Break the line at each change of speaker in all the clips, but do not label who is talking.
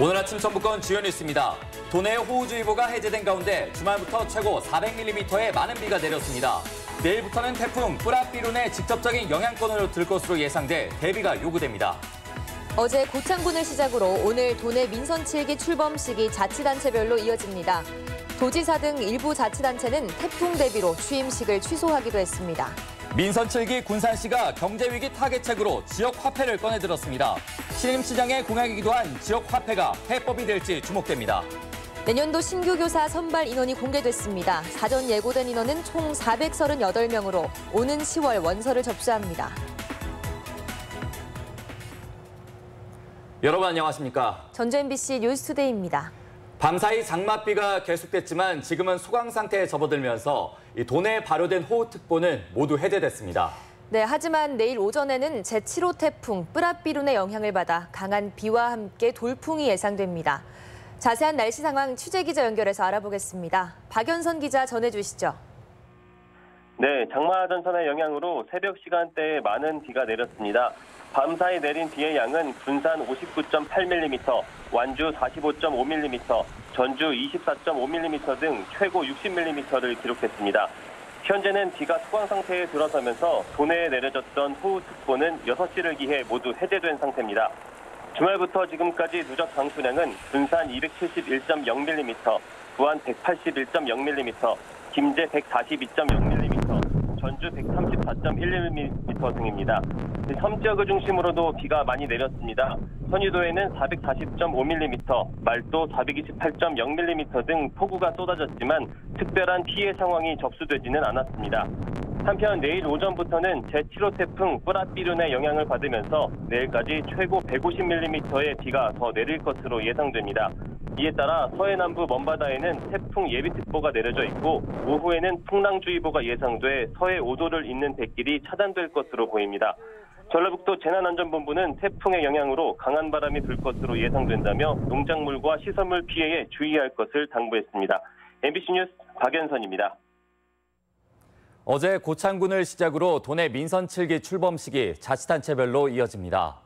오늘 아침 전북권 주요 뉴스입니다. 도내 호우주의보가 해제된 가운데 주말부터 최고 400mm의 많은 비가 내렸습니다. 내일부터는 태풍 뿌라삐룬의 직접적인 영향권으로 들 것으로 예상돼 대비가 요구됩니다.
어제 고창군을 시작으로 오늘 도내 민선 7기 출범식이 자치단체별로 이어집니다. 도지사 등 일부 자치단체는 태풍 대비로 취임식을 취소하기도 했습니다.
민선 7기 군산시가 경제위기 타개책으로 지역 화폐를 꺼내들었습니다. 신임시장의 공약이기도 한 지역 화폐가 해법이 될지 주목됩니다.
내년도 신규 교사 선발 인원이 공개됐습니다. 사전 예고된 인원은 총 438명으로 오는 10월 원서를 접수합니다.
여러분 안녕하십니까?
전주 MBC 뉴스투데이입니다.
밤사이 장맛비가 계속됐지만 지금은 소강 상태에 접어들면서 도내에 발효된 호우특보는 모두 해제됐습니다.
네, 하지만 내일 오전에는 제7호 태풍 뿌라삐룬의 영향을 받아 강한 비와 함께 돌풍이 예상됩니다. 자세한 날씨 상황 취재기자 연결해서 알아보겠습니다. 박연선 기자 전해주시죠.
네, 장마전선의 영향으로 새벽 시간대에 많은 비가 내렸습니다. 밤사이 내린 비의 양은 군산 59.8mm, 완주 45.5mm, 전주 24.5mm 등 최고 60mm를 기록했습니다. 현재는 비가 소강 상태에 들어서면서 도내에 내려졌던 호우특보는 6시를 기해 모두 해제된 상태입니다. 주말부터 지금까지 누적 강수량은 군산 271.0mm, 부안 181.0mm, 김제 142.0mm, 전주 134.1mm 등입니다. 섬 지역을 중심으로도 비가 많이 내렸습니다. 선유도에는 440.5mm, 말도 428.0mm 등 폭우가 쏟아졌지만 특별한 피해 상황이 접수되지는 않았습니다. 한편 내일 오전부터는 제7호 태풍 뿌라삐룬의 영향을 받으면서 내일까지 최고 150mm의 비가 더 내릴 것으로 예상됩니다. 이에 따라 서해남부 먼바다에는 태풍 예비특보가 내려져 있고 오후에는 풍랑주의보가 예상돼 서해 5도를 잇는 대길이 차단될 것으로 보입니다. 전라북도 재난안전본부는 태풍의 영향으로 강한 바람이 불 것으로 예상된다며 농작물과 시설물 피해에 주의할 것을 당부했습니다. MBC 뉴스 박연선입니다.
어제 고창군을 시작으로 도내 민선 7기 출범식이 자치단체별로 이어집니다.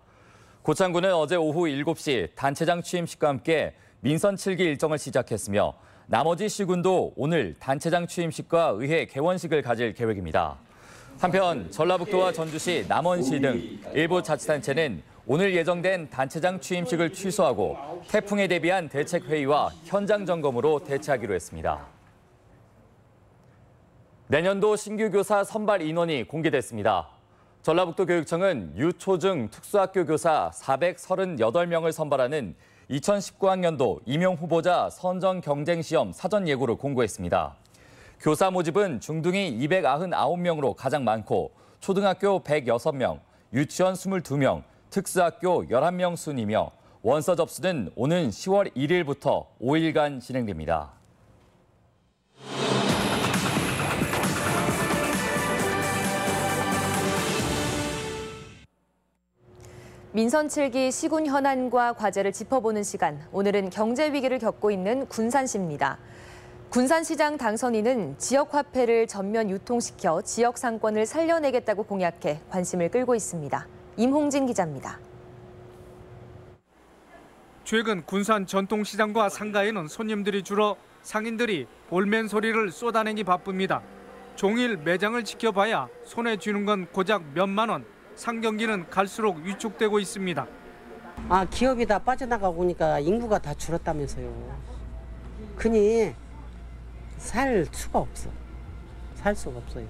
고창군은 어제 오후 7시 단체장 취임식과 함께 민선 7기 일정을 시작했으며 나머지 시군도 오늘 단체장 취임식과 의회 개원식을 가질 계획입니다. 한편 전라북도와 전주시, 남원시 등 일부 자치단체는 오늘 예정된 단체장 취임식을 취소하고 태풍에 대비한 대책회의와 현장 점검으로 대체하기로 했습니다. 내년도 신규 교사 선발 인원이 공개됐습니다. 전라북도 교육청은 유초중 특수학교 교사 438명을 선발하는 2019학년도 임용 후보자 선정 경쟁시험 사전 예고를 공고했습니다. 교사 모집은 중등이 299명으로 가장 많고 초등학교 106명, 유치원 22명, 특수학교 11명 순이며 원서 접수는 오는 10월 1일부터 5일간 진행됩니다.
민선 7기 시군 현안과 과제를 짚어보는 시간. 오늘은 경제 위기를 겪고 있는 군산시입니다. 군산시장 당선인은 지역 화폐를 전면 유통시켜 지역 상권을 살려내겠다고 공약해 관심을 끌고 있습니다. 임홍진 기자입니다.
최근 군산 전통시장과 상가에는 손님들이 줄어 상인들이 볼멘 소리를 쏟아내기 바쁩니다. 종일 매장을 지켜봐야 손에 쥐는 건 고작 몇만 원. 상경기는 갈수록 위축되고 있습니다.
기업이 다 빠져나가고 오니까 인구가 다 줄었다면서요. 그니 살 수가 없어. 살 수가 없어요.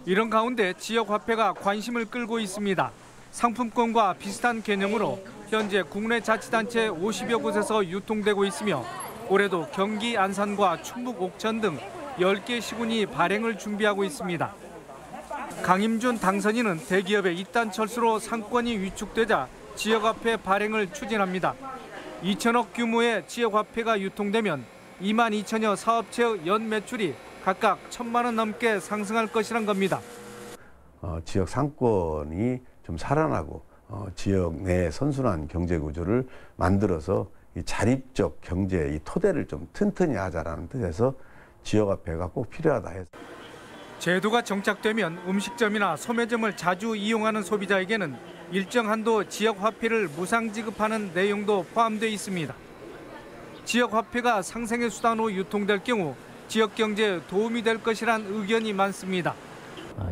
이런 가운데 지역 화폐가 관심을 끌고 있습니다. 상품권과 비슷한 개념으로 현재 국내 자치단체 50여 곳에서 유통되고 있으며 올해도 경기 안산과 충북 옥천 등 10개 시군이 발행을 준비하고 있습니다. 강임준 당선인은 대기업의 이단 철수로 상권이 위축되자 지역화폐 발행을 추진합니다. 2천억 규모의 지역화폐가 유통되면 2만 2천여 사업체의 연 매출이 각각 1,000만 원 넘게 상승할 것이란 겁니다.
지역 상권이 좀 살아나고 지역 내 선순환 경제 구조를 만들어서 이 자립적 경제 이 토대를 좀 튼튼히 하자라는 뜻에서 지역화폐가 꼭 필요하다 해서.
제도가 정착되면 음식점이나 소매점을 자주 이용하는 소비자에게는 일정 한도 지역 화폐를 무상 지급하는 내용도 포함되어 있습니다. 지역 화폐가 상생의 수단으로 유통될 경우 지역 경제에 도움이 될 것이란 의견이 많습니다.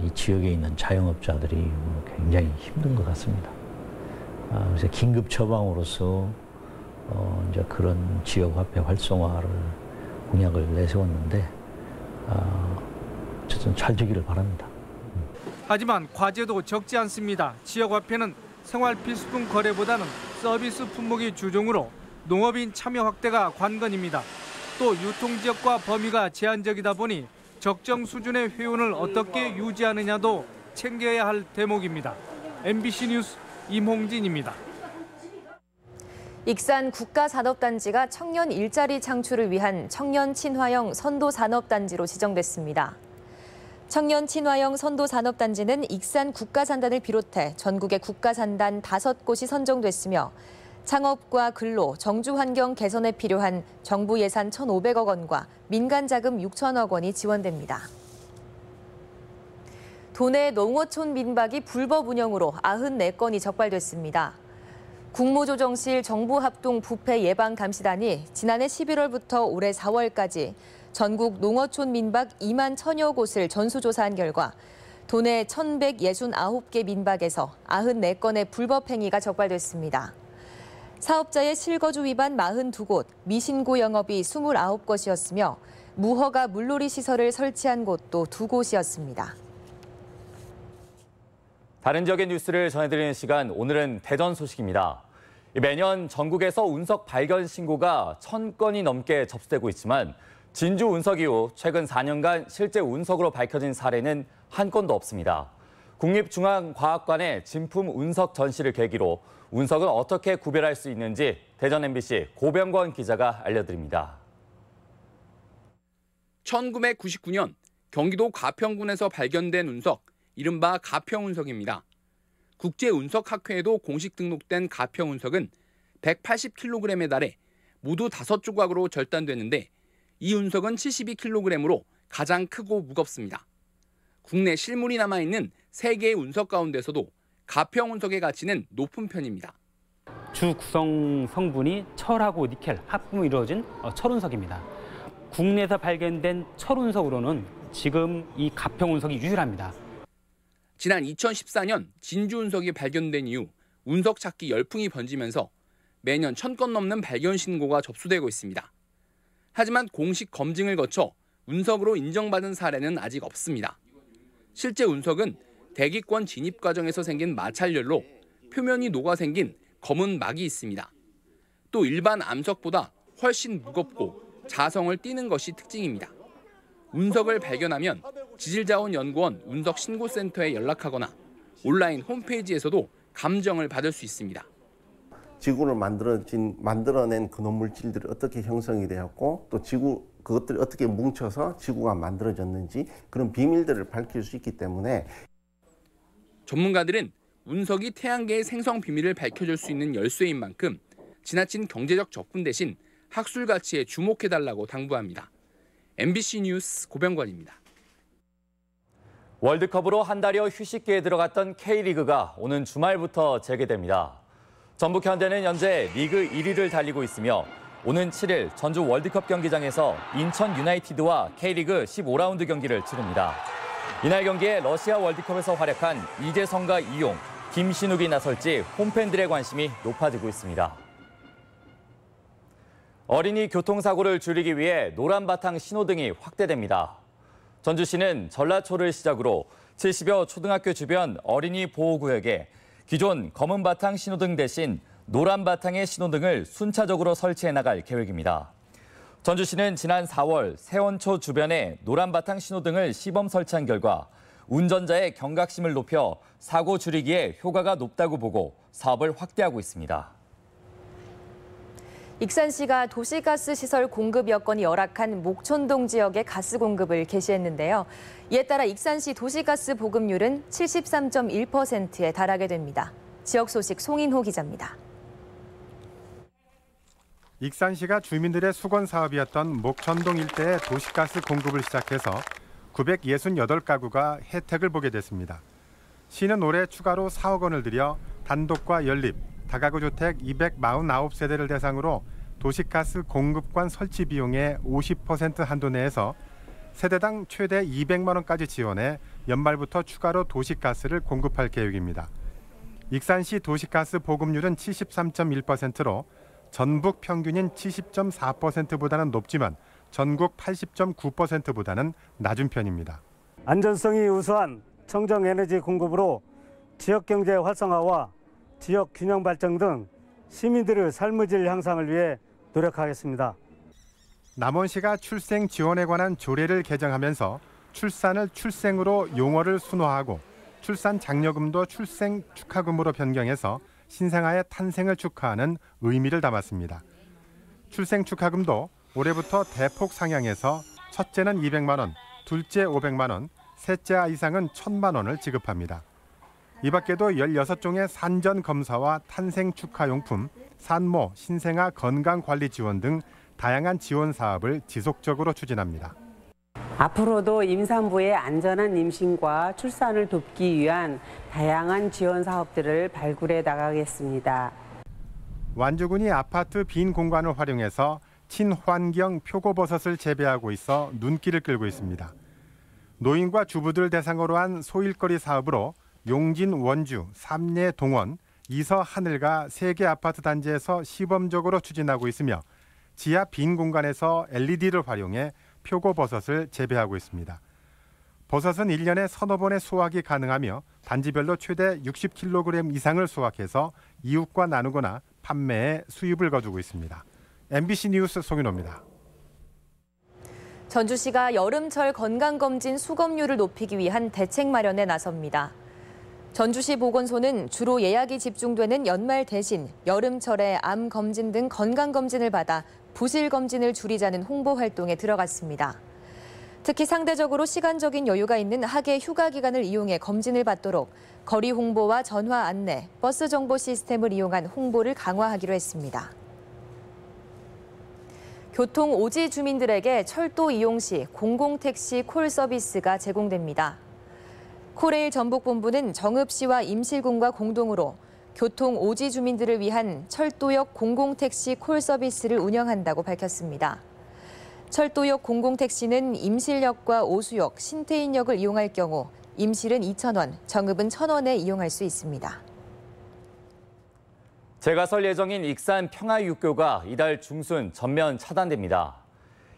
이 지역에 있는 자영업자들이 굉장히 힘든 것 같습니다. 그래서 긴급 처방으로서 이제 그런 지역 화폐 활성화를 공약을 내세웠는데 어쨌든 잘 되기를 바랍니다.
하지만 과제도 적지 않습니다. 지역 화폐는 생활 필수품 거래보다는 서비스 품목이 주종으로 농업인 참여 확대가 관건입니다. 또 유통 지역과 범위가 제한적이다 보니 적정 수준의 회원을 어떻게 유지하느냐도 챙겨야 할 대목입니다. MBC 뉴스 임홍진입니다.
익산 국가산업단지가 청년 일자리 창출을 위한 청년 친화형 선도산업단지로 지정됐습니다. 청년 친화형 선도산업단지는 익산 국가산단을 비롯해 전국의 국가산단 5곳이 선정됐으며 창업과 근로, 정주환경 개선에 필요한 정부 예산 1,500억 원과 민간 자금 6천억 원이 지원됩니다. 도내 농어촌 민박이 불법 운영으로 94건이 적발됐습니다. 국무조정실 정부합동부패예방감시단이 지난해 11월부터 올해 4월까지 전국 농어촌 민박 2만 1,000여 곳을 전수조사한 결과 도내 1,169개 민박에서 94건의 불법 행위가 적발됐습니다. 사업자의 실거주 위반 42곳, 미신고 영업이 29곳이었으며 무허가 물놀이 시설을 설치한 곳도 2곳이었습니다.
다른 지역의 뉴스를 전해드리는 시간, 오늘은 대전 소식입니다. 매년 전국에서 운석 발견 신고가 1,000건이 넘게 접수되고 있지만 진주 운석 이후 최근 4년간 실제 운석으로 밝혀진 사례는 한 건도 없습니다. 국립중앙과학관의 진품 운석 전시를 계기로 운석은 어떻게 구별할 수 있는지 대전 MBC 고병권 기자가 알려드립니다.
1999년 경기도 가평군에서 발견된 운석, 이른바 가평운석입니다. 국제운석학회에도 공식 등록된 가평운석은 180kg에 달해 모두 5조각으로 절단됐는데 이 운석은 72kg으로 가장 크고 무겁습니다. 국내 실물이 남아있는 3개의 운석 가운데서도 가평운석의 가치는 높은 편입니다.
주 구성 성분이 철하고 니켈 합금으로 이루어진 철운석입니다. 국내에서 발견된 철운석으로는 지금 이 가평운석이 유일합니다.
지난 2014년 진주운석이 발견된 이후 운석 찾기 열풍이 번지면서 매년 1,000건 넘는 발견 신고가 접수되고 있습니다. 하지만 공식 검증을 거쳐 운석으로 인정받은 사례는 아직 없습니다. 실제 운석은 대기권 진입 과정에서 생긴 마찰열로 표면이 녹아 생긴 검은 막이 있습니다. 또 일반 암석보다 훨씬 무겁고 자성을 띠는 것이 특징입니다. 운석을 발견하면 지질자원연구원 운석신고센터에 연락하거나 온라인 홈페이지에서도 감정을 받을 수 있습니다.
지구를 만들어낸 근원물질들이 어떻게 형성이 되었고 또 그것들이 어떻게 뭉쳐서 지구가 만들어졌는지 그런 비밀들을 밝힐 수 있기 때문에
전문가들은 운석이 태양계의 생성 비밀을 밝혀줄 수 있는 열쇠인 만큼 지나친 경제적 접근 대신 학술 가치에 주목해달라고 당부합니다. MBC 뉴스 고병권입니다.
월드컵으로 한 달여 휴식기에 들어갔던 K리그가 오는 주말부터 재개됩니다. 전북 현대는 현재 리그 1위를 달리고 있으며 오는 7일 전주 월드컵 경기장에서 인천 유나이티드와 K리그 15라운드 경기를 치릅니다. 이날 경기에 러시아 월드컵에서 활약한 이재성과 이용, 김신욱이 나설지 홈팬들의 관심이 높아지고 있습니다. 어린이 교통사고를 줄이기 위해 노란 바탕 신호등이 확대됩니다. 전주시는 전라초를 시작으로 70여 초등학교 주변 어린이 보호구역에 기존 검은 바탕 신호등 대신 노란 바탕의 신호등을 순차적으로 설치해 나갈 계획입니다. 전주시는 지난 4월 세원초 주변에 노란 바탕 신호등을 시범 설치한 결과 운전자의 경각심을 높여 사고 줄이기에 효과가 높다고 보고 사업을 확대하고 있습니다.
익산시가 도시가스 시설 공급 여건이 열악한 목촌동 지역에 가스 공급을 개시했는데요. 이에 따라 익산시 도시가스 보급률은 73.1%에 달하게 됩니다. 지역 소식 송인호 기자입니다.
익산시가 주민들의 수건 사업이었던 목촌동 일대에 도시가스 공급을 시작해서 968가구가 혜택을 보게 됐습니다. 시는 올해 추가로 4억 원을 들여 단독과 연립, 다가구 주택 249세대를 대상으로 도시가스 공급관 설치 비용의 50% 한도 내에서 세대당 최대 200만 원까지 지원해 연말부터 추가로 도시가스를 공급할 계획입니다. 익산시 도시가스 보급률은 73.1%로 전북 평균인 70.4%보다는 높지만 전국 80.9%보다는 낮은 편입니다.
안전성이 우수한 청정에너지 공급으로 지역경제 활성화와 지역 균형 발전 등 시민들의 삶의 질 향상을 위해 노력하겠습니다.
남원시가 출생 지원에 관한 조례를 개정하면서 출산을 출생으로 용어를 순화하고 출산 장려금도 출생 축하금으로 변경해서 신생아의 탄생을 축하하는 의미를 담았습니다. 출생 축하금도 올해부터 대폭 상향해서 첫째는 200만 원, 둘째 500만 원, 셋째 이상은 1,000만 원을 지급합니다. 이 밖에도 16종의 산전 검사와 탄생 축하용품, 산모, 신생아 건강관리 지원 등 다양한 지원 사업을 지속적으로 추진합니다.
앞으로도 임산부의 안전한 임신과 출산을 돕기 위한 다양한 지원 사업들을 발굴해 나가겠습니다.
완주군이 아파트 빈 공간을 활용해서 친환경 표고버섯을 재배하고 있어 눈길을 끌고 있습니다. 노인과 주부들 대상으로 한 소일거리 사업으로 용진 원주, 삼례 동원, 이서 하늘가 3개 아파트 단지에서 시범적으로 추진하고 있으며 지하 빈 공간에서 LED를 활용해 표고버섯을 재배하고 있습니다. 버섯은 1년에 서너 번의 수확이 가능하며 단지별로 최대 60kg 이상을 수확해서 이웃과 나누거나 판매에 수입을 거두고 있습니다. MBC 뉴스 송윤호입니다.
전주시가 여름철 건강검진 수검률을 높이기 위한 대책 마련에 나섭니다. 전주시 보건소는 주로 예약이 집중되는 연말 대신 여름철에 암 검진 등 건강 검진을 받아 부실 검진을 줄이자는 홍보 활동에 들어갔습니다. 특히 상대적으로 시간적인 여유가 있는 학예 휴가 기간을 이용해 검진을 받도록 거리 홍보와 전화 안내, 버스 정보 시스템을 이용한 홍보를 강화하기로 했습니다. 교통 오지 주민들에게 철도 이용 시 공공택시 콜 서비스가 제공됩니다. 코레일 전북본부는 정읍시와 임실군과 공동으로 교통 오지 주민들을 위한 철도역 공공택시 콜 서비스를 운영한다고 밝혔습니다. 철도역 공공택시는 임실역과 오수역, 신태인역을 이용할 경우 임실은 2,000원, 정읍은 1,000원에 이용할 수 있습니다.
재가설 예정인 익산 평화육교가 이달 중순 전면 차단됩니다.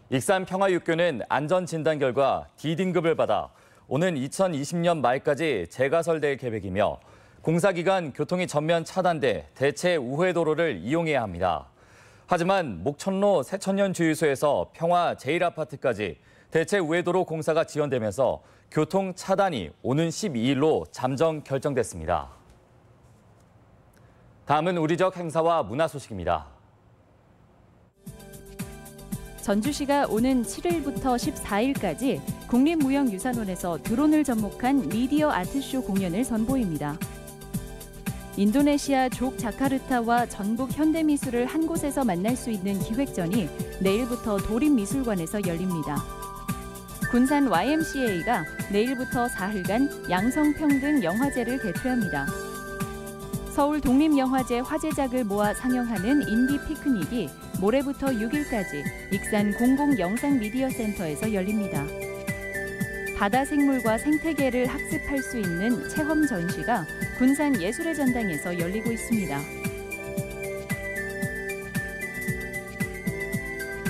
익산 평화육교는 안전진단 결과 D등급을 받아 오는 2020년 말까지 재가설될 계획이며 공사 기간 교통이 전면 차단돼 대체 우회도로를 이용해야 합니다. 하지만 목천로 새천년 주유소에서 평화 제1아파트까지 대체 우회도로 공사가 지연되면서 교통 차단이 오는 12일로 잠정 결정됐습니다. 다음은 우리적 행사와 문화 소식입니다.
전주시가 오는 7일부터 14일까지 국립무형유산원에서 드론을 접목한 미디어 아트쇼 공연을 선보입니다. 인도네시아 족자카르타와 전북 현대미술을 한 곳에서 만날 수 있는 기획전이 내일부터 도립미술관에서 열립니다. 군산 YMCA가 내일부터 사흘간 양성평등 영화제를 개최합니다. 서울 독립영화제 화제작을 모아 상영하는 인디 피크닉이 모레부터 6일까지 익산 공공영상미디어센터에서 열립니다. 바다 생물과 생태계를 학습할 수 있는 체험 전시가 군산 예술의 전당에서 열리고 있습니다.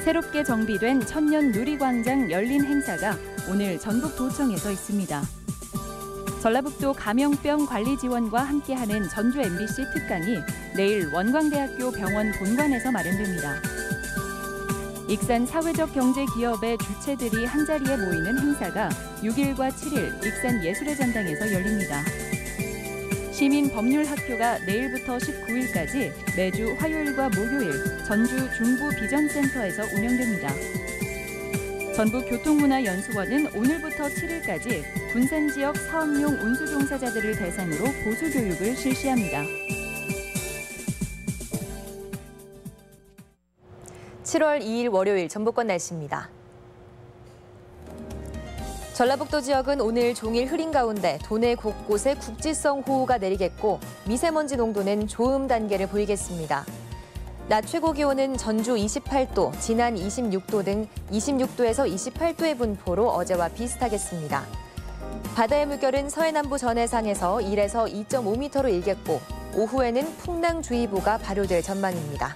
새롭게 정비된 천년 누리광장 열린 행사가 오늘 전북도청에서 있습니다. 전라북도 감염병 관리 지원과 함께하는 전주 MBC 특강이 내일 원광대학교 병원 본관에서 마련됩니다. 익산 사회적 경제 기업의 주체들이 한자리에 모이는 행사가 6일과 7일 익산 예술의 전당에서 열립니다. 시민법률학교가 내일부터 19일까지 매주 화요일과 목요일 전주 중부 비전센터에서 운영됩니다. 전북교통문화연수원은 오늘부터 7일까지 군산 지역 사업용 운수 종사자들을 대상으로 보수 교육을 실시합니다.
7월 2일 월요일 전북권 날씨입니다. 전라북도 지역은 오늘 종일 흐린 가운데 도내 곳곳에 국지성 호우가 내리겠고 미세먼지 농도는 좋음 단계를 보이겠습니다. 낮 최고 기온은 전주 28도, 진안 26도 등 26도에서 28도의 분포로 어제와 비슷하겠습니다. 바다의 물결은 서해남부 전해상에서 1에서 2.5m로 일겠고 오후에는 풍랑주의보가 발효될 전망입니다.